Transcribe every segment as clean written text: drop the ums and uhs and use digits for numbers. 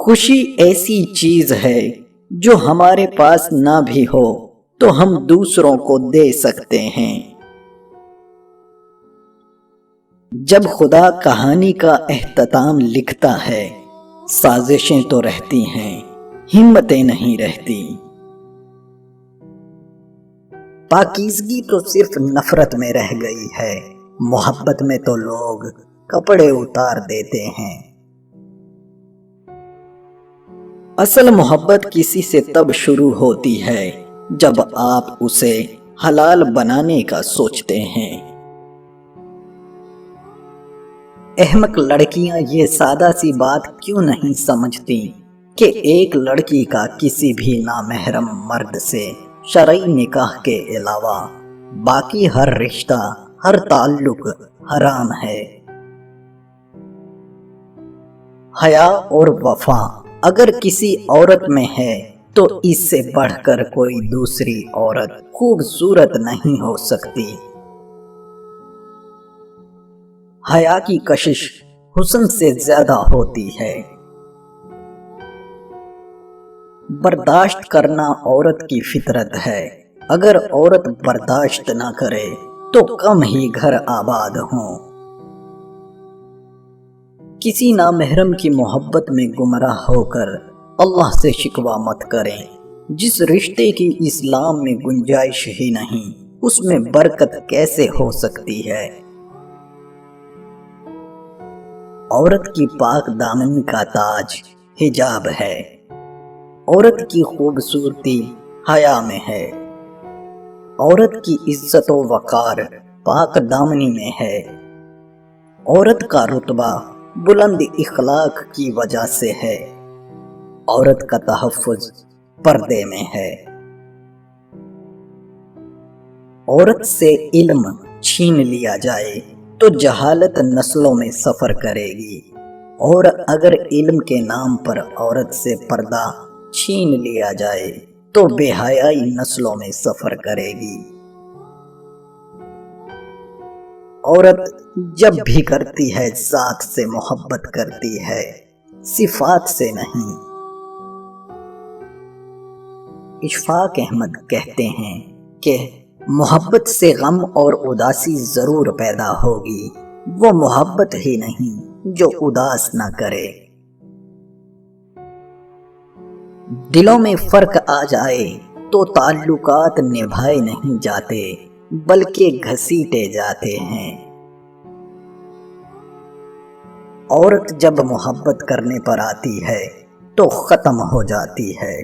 خوشی ایسی چیز ہے جو ہمارے پاس نہ بھی ہو تو ہم دوسروں کو دے سکتے ہیں۔ جب خدا کہانی کا اختتام لکھتا ہے، سازشیں تو رہتی ہیں، ہمتیں نہیں رہتی۔ پاکیزگی تو صرف نفرت میں رہ گئی ہے، محبت میں تو لوگ کپڑے اتار دیتے ہیں۔ اصل محبت کسی سے تب شروع ہوتی ہے جب آپ اسے حلال بنانے کا سوچتے ہیں۔ احمق لڑکیاں یہ سادہ سی بات کیوں نہیں سمجھتی کہ ایک لڑکی کا کسی بھی نامحرم مرد سے شرعی نکاح کے علاوہ باقی ہر رشتہ، ہر تعلق حرام ہے۔ حیا اور وفا اگر کسی عورت میں ہے تو اس سے بڑھ کر کوئی دوسری عورت خوبصورت نہیں ہو سکتی۔ حیا کی کشش حسن سے زیادہ ہوتی ہے۔ برداشت کرنا عورت کی فطرت ہے، اگر عورت برداشت نہ کرے تو کم ہی گھر آباد ہوں۔ کسی نامحرم کی محبت میں گمراہ ہو کر اللہ سے شکوہ مت کریں۔ جس رشتے کی اسلام میں گنجائش ہی نہیں، اس میں برکت کیسے ہو سکتی ہے؟ عورت کی پاک دامنی کا تاج حجاب ہے، عورت کی خوبصورتی حیا میں ہے، عورت کی عزت و وقار پاک دامنی میں ہے، عورت کا رتبہ بلند اخلاق کی وجہ سے ہے، عورت کا تحفظ پردے میں ہے۔ عورت سے علم چھین لیا جائے تو جہالت نسلوں میں سفر کرے گی، اور اگر علم کے نام پر عورت سے پردہ چھین لیا جائے تو بے حیائی نسلوں میں سفر کرے گی۔ عورت جب بھی کرتی ہے ذات سے محبت کرتی ہے، صفات سے نہیں۔ اشفاق احمد کہتے ہیں کہ محبت سے غم اور اداسی ضرور پیدا ہوگی، وہ محبت ہی نہیں جو اداس نہ کرے۔ دلوں میں فرق آ جائے تو تعلقات نبھائے نہیں جاتے بلکہ گھسیٹے جاتے ہیں۔ عورت جب محبت کرنے پر آتی ہے تو ختم ہو جاتی ہے۔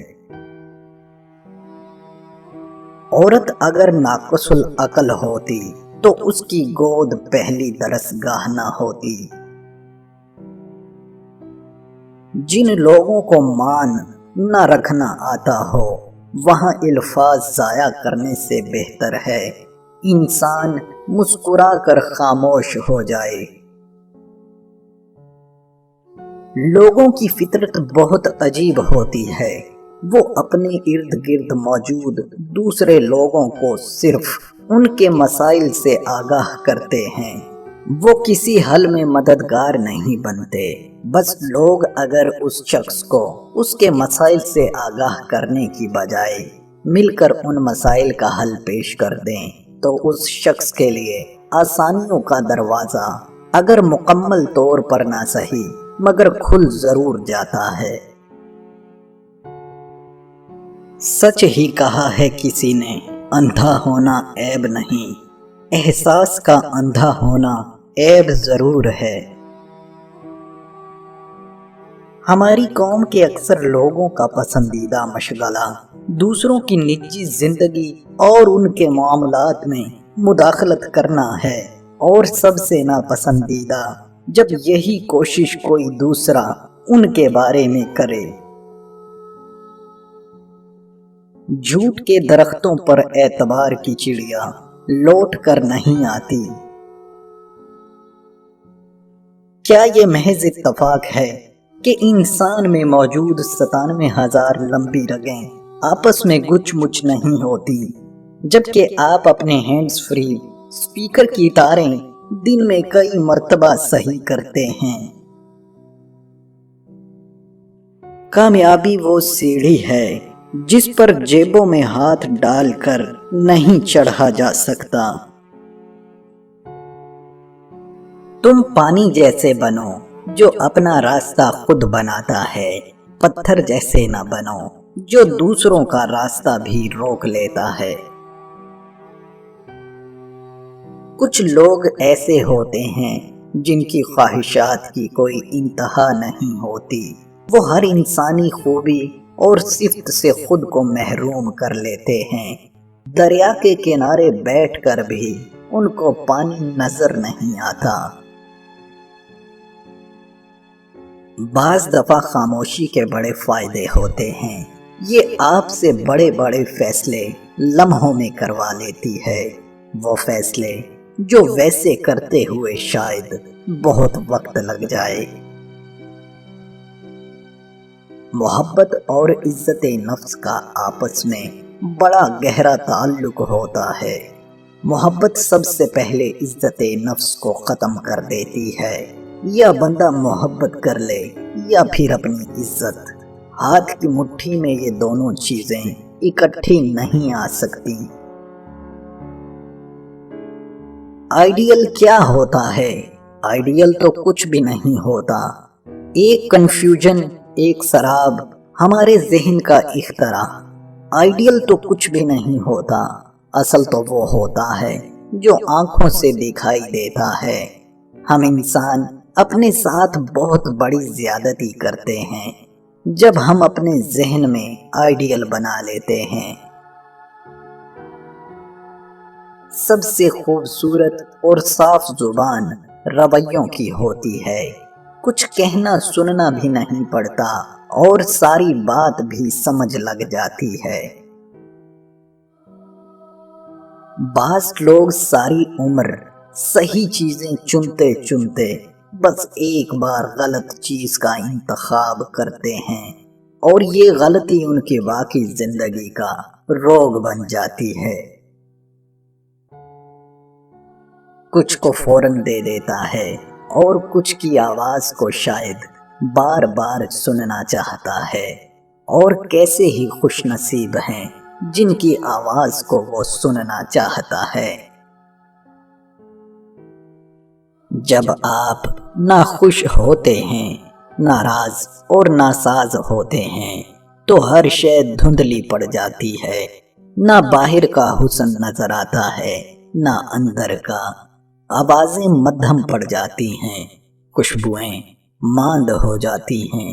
عورت اگر ناقص العقل ہوتی تو اس کی گود پہلی درسگاہ نہ ہوتی۔ جن لوگوں کو مان نہ رکھنا آتا ہو، وہاں الفاظ ضائع کرنے سے بہتر ہے انسان مسکرا کر خاموش ہو جائے۔ لوگوں کی فطرت بہت عجیب ہوتی ہے، وہ اپنے ارد گرد موجود دوسرے لوگوں کو صرف ان کے مسائل سے آگاہ کرتے ہیں، وہ کسی حل میں مددگار نہیں بنتے۔ بس لوگ اگر اس شخص کو اس کے مسائل سے آگاہ کرنے کی بجائے مل کر ان مسائل کا حل پیش کر دیں تو اس شخص کے لیے آسانیوں کا دروازہ اگر مکمل طور پر نہ صحیح مگر کھل ضرور جاتا ہے۔ سچ ہی کہا ہے کسی نے، اندھا ہونا عیب نہیں، احساس کا اندھا ہونا عیب ضرور ہے۔ ہماری قوم کے اکثر لوگوں کا پسندیدہ مشغلہ دوسروں کی نجی زندگی اور ان کے معاملات میں مداخلت کرنا ہے، اور سب سے ناپسندیدہ جب یہی کوشش کوئی دوسرا ان کے بارے میں کرے۔ جھوٹ کے درختوں پر اعتبار کی چڑیا لوٹ کر نہیں آتی۔ کیا یہ محض اتفاق ہے کہ انسان میں موجود 97,000 لمبی رگیں آپس میں گچ مچ نہیں ہوتی، جبکہ آپ اپنے ہینڈز فری اسپیکر کی تاریں دن میں کئی مرتبہ صحیح کرتے ہیں؟ کامیابی وہ سیڑھی ہے جس پر جیبوں میں ہاتھ ڈال کر نہیں چڑھا جا سکتا۔ تم پانی جیسے بنو جو اپنا راستہ خود بناتا ہے، پتھر جیسے نہ بنو جو دوسروں کا راستہ بھی روک لیتا ہے۔ کچھ لوگ ایسے ہوتے ہیں جن کی خواہشات کی کوئی انتہا نہیں ہوتی، وہ ہر انسانی خوبی اور صفت سے خود کو محروم کر لیتے ہیں۔ دریا کے کنارے بیٹھ کر بھی ان کو پانی نظر نہیں آتا۔ بعض دفعہ خاموشی کے بڑے فائدے ہوتے ہیں، یہ آپ سے بڑے بڑے فیصلے لمحوں میں کروا لیتی ہے، وہ فیصلے جو ویسے کرتے ہوئے شاید بہت وقت لگ جائے۔ محبت اور عزت نفس کا آپس میں بڑا گہرا تعلق ہوتا ہے۔ محبت سب سے پہلے عزت نفس کو ختم کر دیتی ہے۔ یا بندہ محبت کر لے یا پھر اپنی عزت، ہاتھ کی مٹھی میں یہ دونوں چیزیں اکٹھی نہیں آ سکتی۔ آئیڈیل کیا ہوتا ہے؟ آئیڈیل تو کچھ بھی نہیں ہوتا، ایک کنفیوژن، ایک سراب، ہمارے ذہن کا اختراع۔ آئیڈیل تو کچھ بھی نہیں ہوتا، اصل تو وہ ہوتا ہے جو آنکھوں سے دکھائی دیتا ہے۔ ہم انسان اپنے ساتھ بہت بڑی زیادتی کرتے ہیں جب ہم اپنے ذہن میں آئیڈیل بنا لیتے ہیں۔ سب سے خوبصورت اور صاف زبان رویوں کی ہوتی ہے، کچھ کہنا سننا بھی نہیں پڑتا اور ساری بات بھی سمجھ لگ جاتی ہے۔ بعض لوگ ساری عمر صحیح چیزیں چنتے چنتے بس ایک بار غلط چیز کا انتخاب کرتے ہیں اور یہ غلطی ان کی باقی زندگی کا روگ بن جاتی ہے۔ کچھ کو فوراً دے دیتا ہے اور کچھ کی آواز کو شاید بار بار سننا چاہتا ہے، اور کیسے ہی خوش نصیب ہیں جن کی آواز کو وہ سننا چاہتا ہے۔ جب آپ ناخوش ہوتے ہیں، ناراض اور ناساز ہوتے ہیں تو ہر شے دھندلی پڑ جاتی ہے، نہ باہر کا حسن نظر آتا ہے نہ اندر کا، آوازیں مدھم پڑ جاتی ہیں، خوشبوئیں ماند ہو جاتی ہیں۔